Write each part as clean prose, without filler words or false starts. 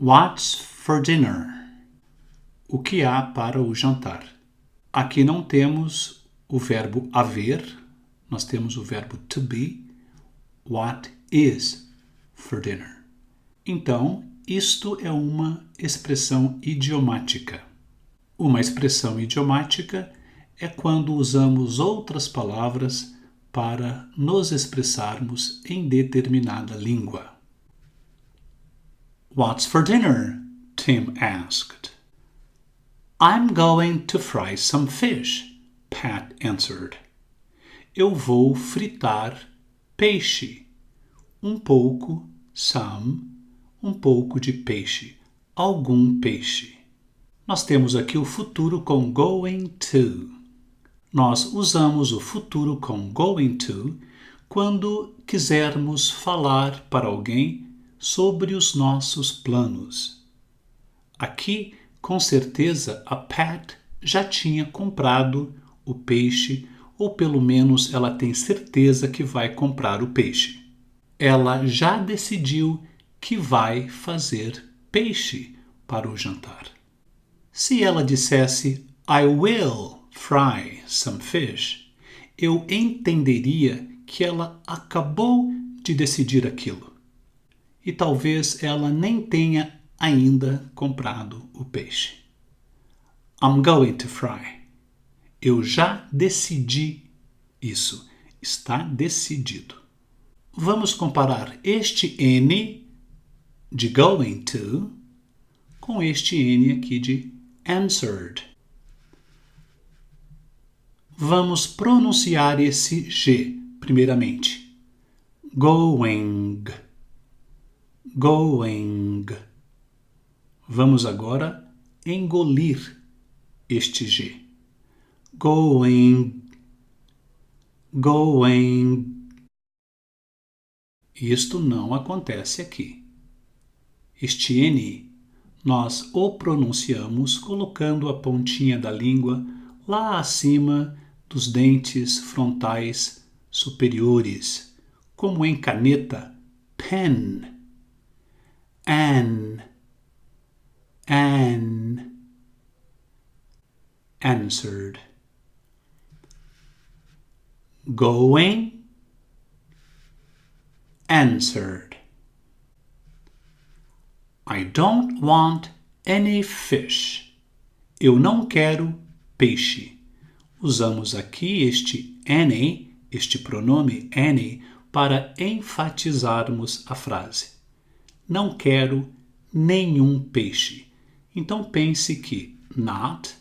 What's for dinner? O que há para o jantar? Aqui não temos o verbo haver, nós temos o verbo to be. What is for dinner? Então, isto é uma expressão idiomática. Uma expressão idiomática é quando usamos outras palavras para nos expressarmos em determinada língua. What's for dinner? Tim asked. I'm going to fry some fish, Pat answered. Eu vou fritar peixe. Um pouco, some, um pouco de peixe, algum peixe. Nós temos aqui o futuro com going to. Nós usamos o futuro com going to quando quisermos falar para alguém sobre os nossos planos. Aqui, com certeza, a Pat já tinha comprado o peixe, ou pelo menos ela tem certeza que vai comprar o peixe. Ela já decidiu que vai fazer peixe para o jantar. Se ela dissesse I will fry some fish, eu entenderia que ela acabou de decidir aquilo. E talvez ela nem tenha ainda comprado o peixe. I'm going to fry. Eu já decidi isso. Está decidido. Vamos comparar este N de going to com este N aqui de answered. Vamos pronunciar esse G, primeiramente. Going. Going. Vamos agora engolir este G. Going. Going. Isto não acontece aqui. Este N, nós o pronunciamos colocando a pontinha da língua lá acima dos dentes frontais superiores, como em caneta, pen. An, answered. Going, answered. I don't want any fish. Eu não quero peixe. Usamos aqui este any, este pronome any, para enfatizarmos a frase. Não quero nenhum peixe. Então pense que not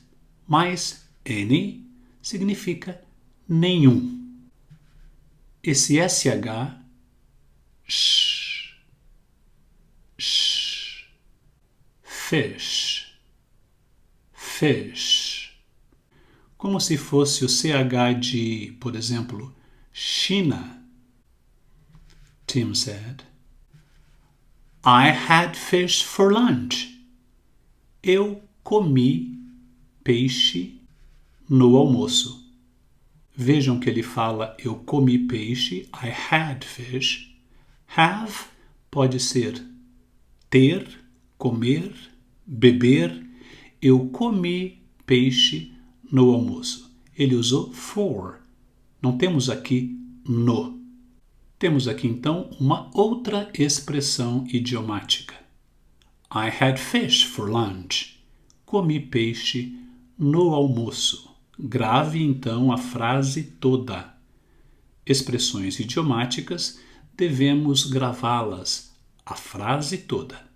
mais any significa nenhum. Esse SH, fish, fish. Como se fosse o CH de, por exemplo, China. Tim said. I had fish for lunch. Eu comi peixe no almoço. Vejam que ele fala eu comi peixe, I had fish. Have pode ser ter, comer, beber. Eu comi peixe no almoço. Ele usou for. Não temos aqui no. Temos aqui, então, uma outra expressão idiomática. I had fish for lunch. Comi peixe no almoço. Grave, então, a frase toda. Expressões idiomáticas, devemos gravá-las, a frase toda.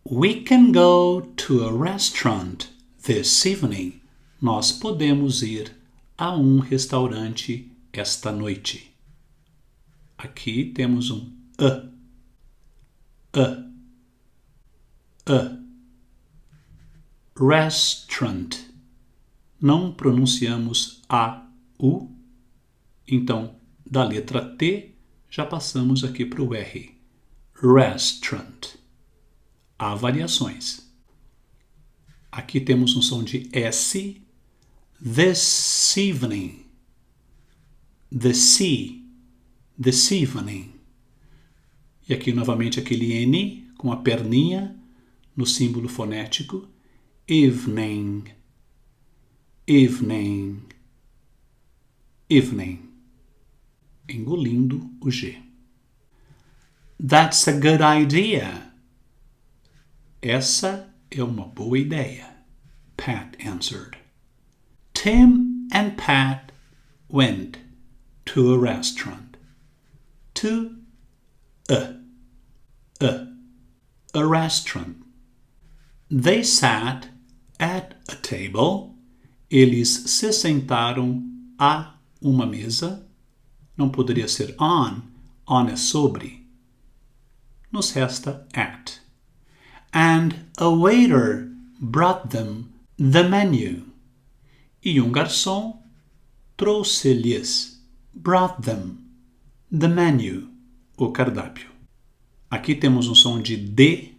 We can go to a restaurant this evening. Nós podemos ir a um restaurante esta noite. Aqui temos um Restaurant. Não pronunciamos a, u. Então, da letra T, já passamos aqui para o R. Restaurant. Há variações. Aqui temos um som de S. This evening. This evening. E aqui novamente aquele N com a perninha no símbolo fonético. Evening, evening, evening. Engolindo o G. That's a good idea. Essa é uma boa ideia, Pat answered. Tim and Pat went to a restaurant. To a restaurant. They sat at a table. Eles se sentaram a uma mesa. Não poderia ser on. On é sobre. Nos resta at. And a waiter brought them the menu. E garçom trouxe-lhes, brought them, the menu, o cardápio. Aqui temos um som de D,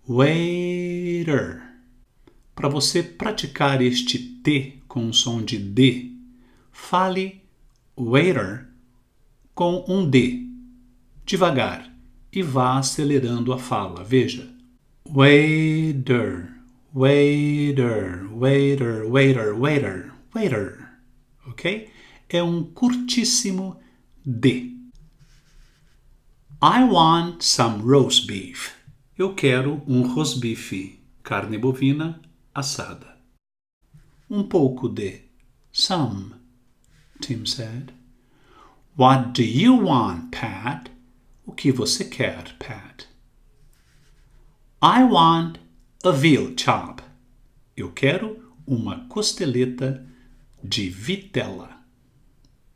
waiter. Para você praticar este T com um som de D, fale waiter com um D, devagar, e vá acelerando a fala. Veja, waiter, waiter, waiter, waiter, waiter, waiter. Ok? É um curtíssimo D. I want some roast beef. Eu quero um rosbife, carne bovina assada. Um pouco de. Some, Tim said. What do you want, Pat? O que você quer, Pat? I want a veal chop. Eu quero uma costeleta de vitela,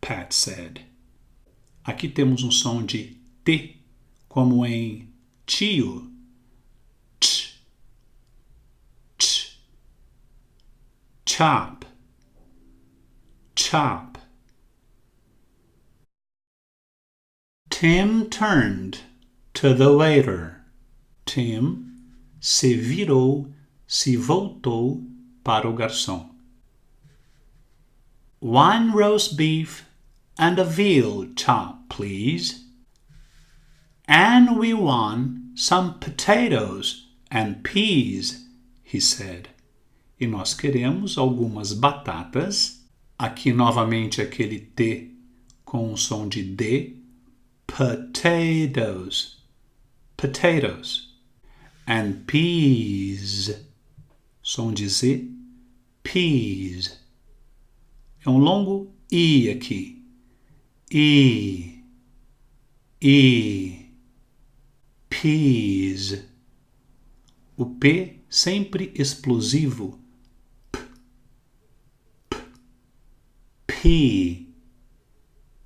Pat said. Aqui temos um som de T, como em tio. Ch, ch. Chop, chop. Tim turned to the waiter. Tim se virou, se voltou para o garçom. One roast beef and a veal chop, please. And we want some potatoes and peas, he said. E nós queremos algumas batatas. Aqui novamente aquele T com um som de D. Potatoes, potatoes. And peas, som de Z, peas. É um longo I aqui. I, peas. O P sempre explosivo. P,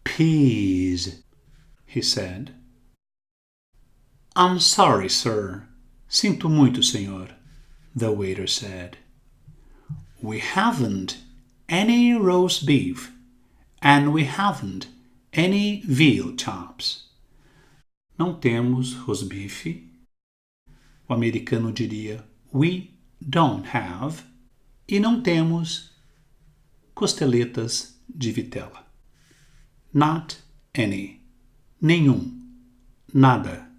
peas, he said. I'm sorry, sir. Sinto muito, senhor, the waiter said. We haven't any roast beef and we haven't any veal chops. Não temos rosbife. O americano diria we don't have. E não temos costeletas de vitela. Not any. Nenhum. Nada.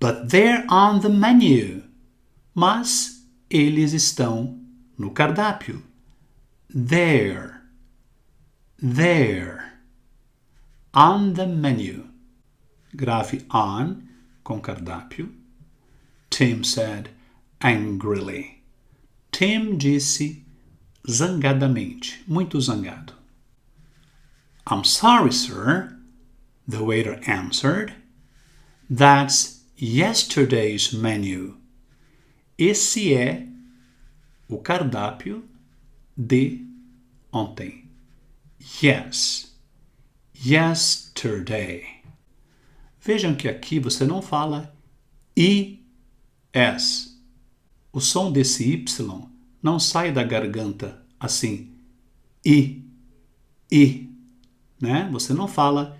But they're on the menu. Mas eles estão no cardápio. There. On the menu. Grave on com cardápio. Tim said angrily. Tim disse zangadamente, muito zangado. I'm sorry, sir, the waiter answered. That's yesterday's menu. Esse é o cardápio de ontem. Yes, yesterday. Vejam que aqui você não fala I-S. O som desse Y não sai da garganta assim. I, né? Você não fala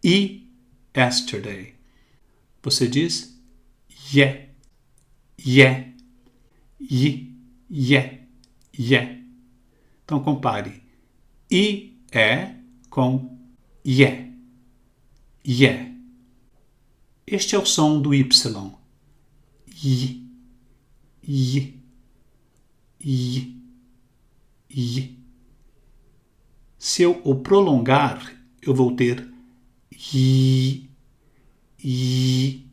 yesterday. Você diz yeah. Então compare I é com yeah. Este é o som do Y. I, I, I, I. Se eu o prolongar, eu vou ter I, I.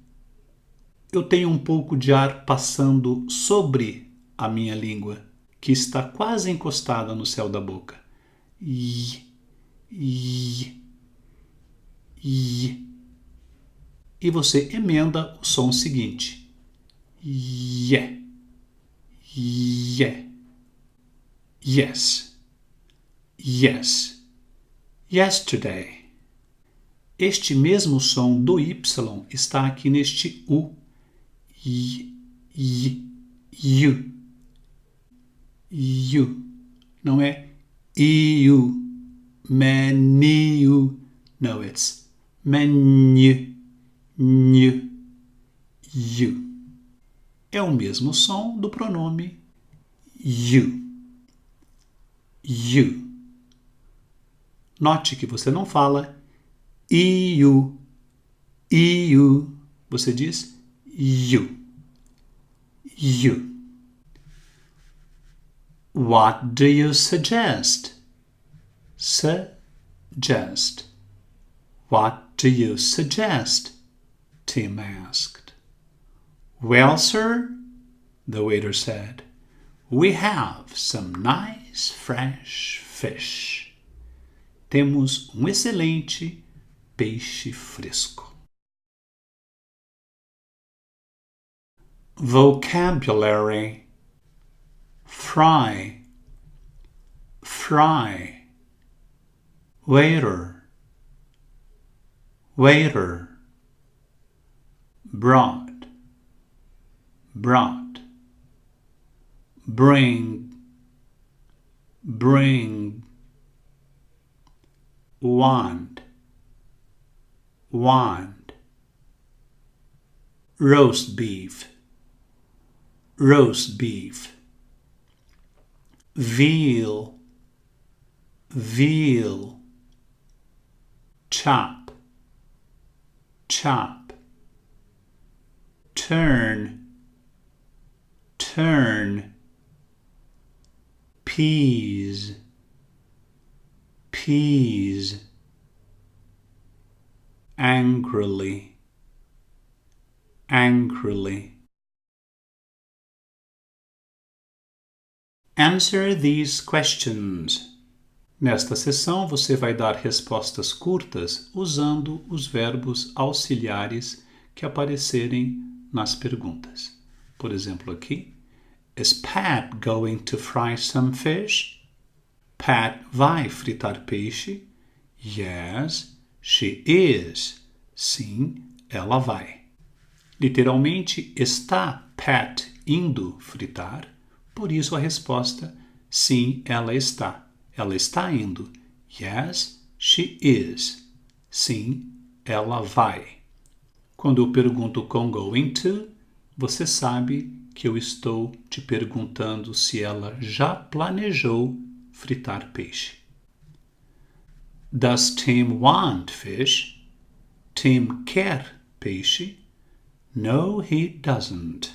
Eu tenho um pouco de ar passando sobre a minha língua, que está quase encostada no céu da boca. I, I, I. E você emenda o som seguinte. Yeah, yeah, yes, yes, yesterday. Este mesmo som do Y está aqui neste U. I, you. You. Não é you, menu. No, it's menu, new, you. É o mesmo som do pronome you. You. Note que você não fala eu, eu. Você diz you. You. What do you suggest? Suggest. What do you suggest? Tim asked. Well, sir, the waiter said, we have some nice fresh fish. Temos excelente peixe fresco. Vocabulary. Fry, fry. Waiter, waiter. Brought, brought. Bring, bring. Want, want. Roast beef, roast beef. Veal, veal. Chop, chop. Turn, turn. Peas, peas. Angrily, angrily. Answer these questions. Nesta sessão, você vai dar respostas curtas usando os verbos auxiliares que aparecerem nas perguntas. Por exemplo, aqui, is Pat going to fry some fish? Pat vai fritar peixe? Yes, she is. Sim, ela vai. Literalmente, está Pat indo fritar? Por isso a resposta, sim, ela está. Ela está indo. Yes, she is. Sim, ela vai. Quando eu pergunto com going to, você sabe que eu estou te perguntando se ela já planejou fritar peixe. Does Tim want fish? Tim quer peixe? No, he doesn't.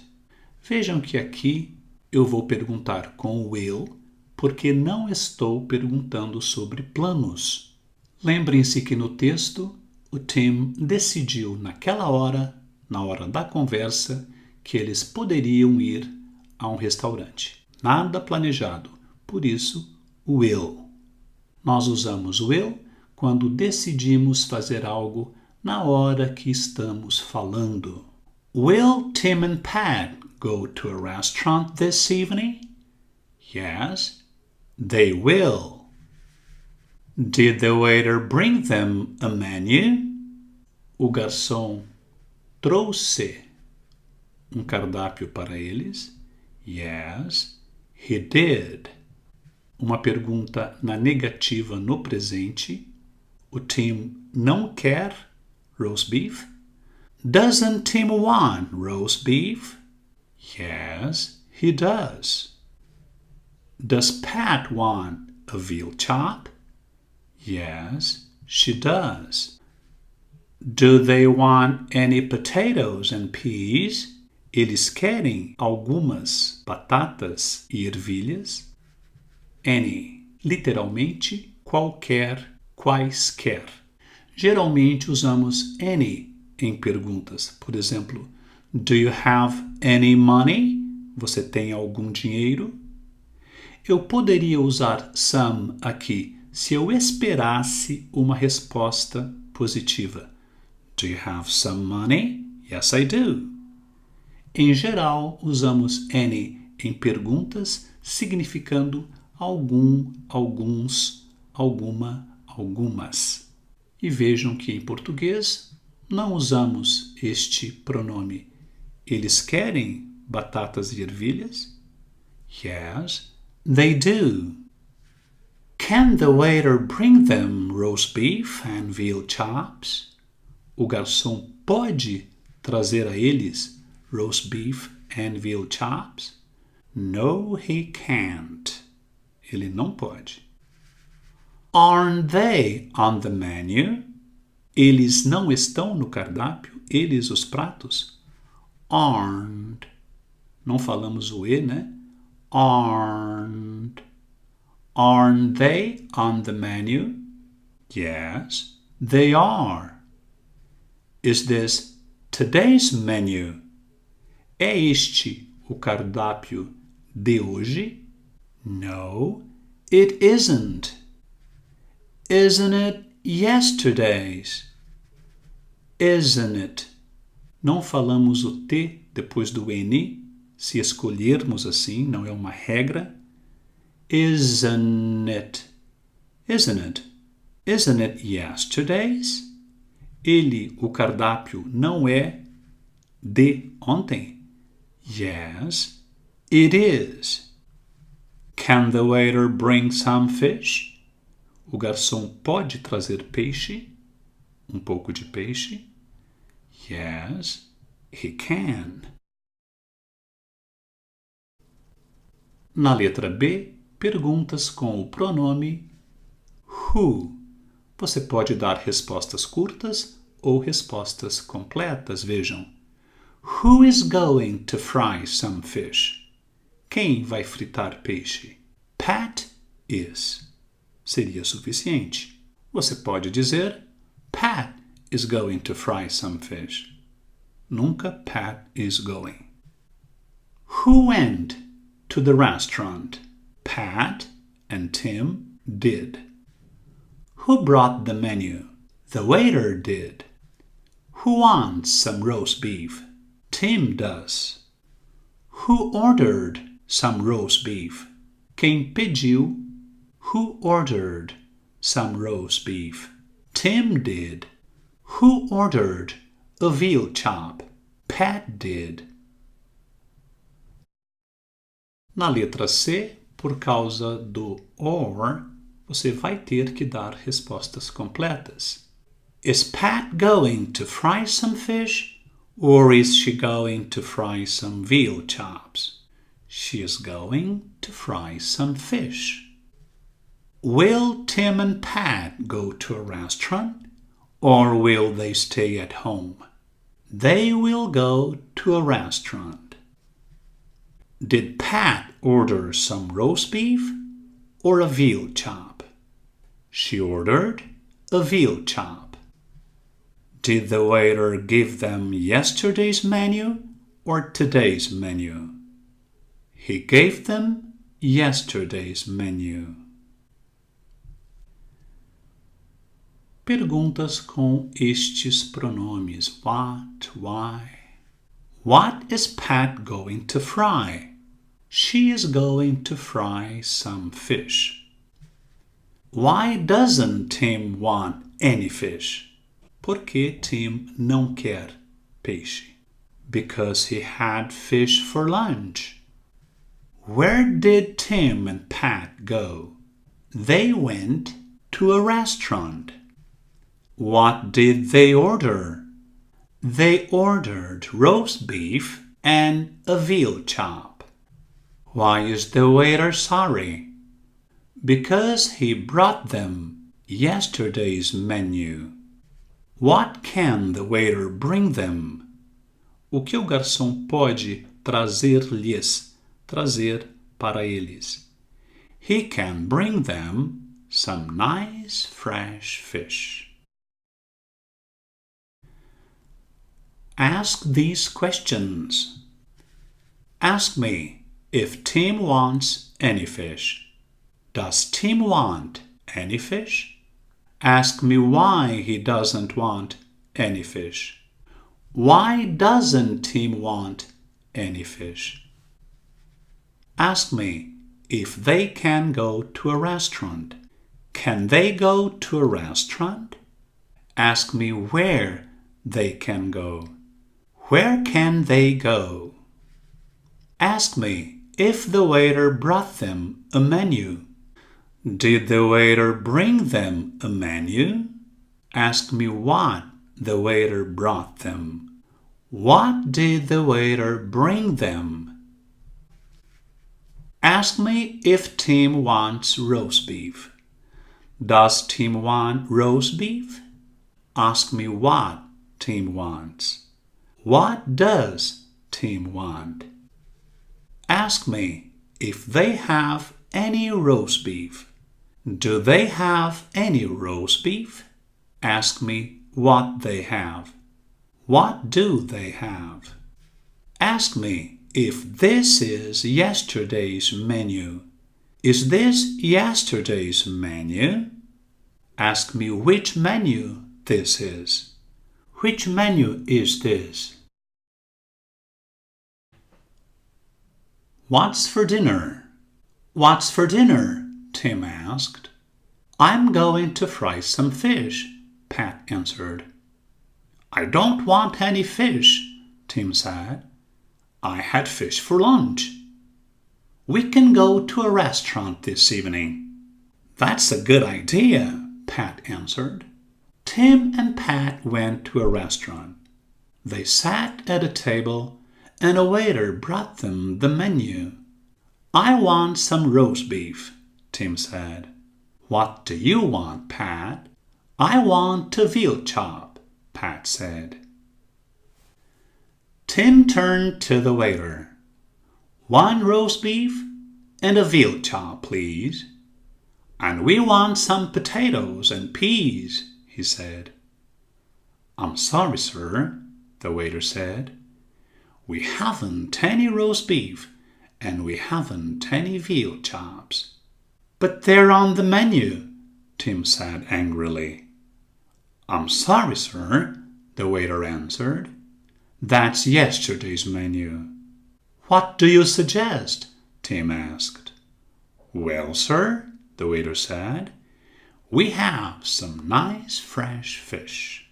Vejam que aqui eu vou perguntar com will, porque não estou perguntando sobre planos. Lembrem-se que no texto, o Tim decidiu naquela hora, na hora da conversa, que eles poderiam ir a um restaurante. Nada planejado, por isso, will. Nós usamos will quando decidimos fazer algo na hora que estamos falando. Will Tim and Pat go to a restaurant this evening? Yes, they will. Did the waiter bring them a menu? O garçom trouxe um cardápio para eles? Yes, he did. Uma pergunta na negativa no presente. O Tim não quer roast beef? Doesn't Tim want roast beef? Yes, he does. Does Pat want a veal chop? Yes, she does. Do they want any potatoes and peas? Eles querem algumas batatas e ervilhas? Any, literalmente, qualquer, quaisquer. Geralmente usamos any em perguntas. Por exemplo, do you have any money? Você tem algum dinheiro? Eu poderia usar some aqui se eu esperasse uma resposta positiva. Do you have some money? Yes, I do. Em geral, usamos any em perguntas significando algum, alguns, alguma, algumas. E vejam que em português não usamos este pronome. Eles querem batatas e ervilhas? Yes, they do. Can the waiter bring them roast beef and veal chops? O garçom pode trazer a eles roast beef and veal chops? No, he can't. Ele não pode. Aren't they on the menu? Eles não estão no cardápio? Eles, os pratos? Aren't. Não falamos o E, né? Aren't. Aren't they on the menu? Yes, they are. Is this today's menu? É este o cardápio de hoje? No, it isn't. Isn't it yesterday's? Isn't it? Não falamos o T depois do N, se escolhermos assim, não é uma regra. Isn't it? Isn't it? Isn't it yesterday's? Ele, o cardápio, não é de ontem? Yes, it is. Can the waiter bring some fish? O garçom pode trazer peixe? Um pouco de peixe? Yes, he can. Na letra B, perguntas com o pronome who. Você pode dar respostas curtas ou respostas completas. Vejam. Who is going to fry some fish? Quem vai fritar peixe? Pat is. Seria suficiente. Você pode dizer Pat is going to fry some fish. Nunca Pat is going. Who went to the restaurant? Pat and Tim did. Who brought the menu? The waiter did. Who wants some roast beef? Tim does. Who ordered some roast beef? Quem pediu? Who ordered some roast beef? Tim did. Who ordered a veal chop? Pat did. Na letra C, por causa do or, você vai ter que dar respostas completas. Is Pat going to fry some fish? Or is she going to fry some veal chops? She is going to fry some fish. Will Tim and Pat go to a restaurant? Or will they stay at home? They will go to a restaurant. Did Pat order some roast beef or a veal chop? She ordered a veal chop. Did the waiter give them yesterday's menu or today's menu? He gave them yesterday's menu. Perguntas com estes pronomes what, why. What is Pat going to fry? She is going to fry some fish. Why doesn't Tim want any fish? Por que Tim não quer peixe? Because he had fish for lunch. Where did Tim and Pat go? They went to a restaurant. What did they order? They ordered roast beef and a veal chop. Why is the waiter sorry? Because he brought them yesterday's menu. What can the waiter bring them? O que o garçom pode trazer-lhes, trazer para eles? He can bring them some nice fresh fish. Ask these questions. Ask me if Tim wants any fish. Does Tim want any fish? Ask me why he doesn't want any fish. Why doesn't Tim want any fish? Ask me if they can go to a restaurant. Can they go to a restaurant? Ask me where they can go. Where can they go? Ask me if the waiter brought them a menu. Did the waiter bring them a menu? Ask me what the waiter brought them. What did the waiter bring them? Ask me if Tim wants roast beef. Does Tim want roast beef? Ask me what Tim wants. What does Tim want? Ask me if they have any roast beef. Do they have any roast beef? Ask me what they have. What do they have? Ask me if this is yesterday's menu. Is this yesterday's menu? Ask me which menu this is. Which menu is this? What's for dinner? What's for dinner? Tim asked. I'm going to fry some fish, Pat answered. I don't want any fish, Tim said. I had fish for lunch. We can go to a restaurant this evening. That's a good idea, Pat answered. Tim and Pat went to a restaurant. They sat at a table and a waiter brought them the menu. I want some roast beef, Tim said. What do you want, Pat? I want a veal chop, Pat said. Tim turned to the waiter. One roast beef and a veal chop, please. And we want some potatoes and peas, he said. I'm sorry, sir, the waiter said. We haven't any roast beef and we haven't any veal chops. But they're on the menu, Tim said angrily. I'm sorry, sir, the waiter answered. That's yesterday's menu. What do you suggest? Tim asked. Well, sir, the waiter said, we have some nice fresh fish.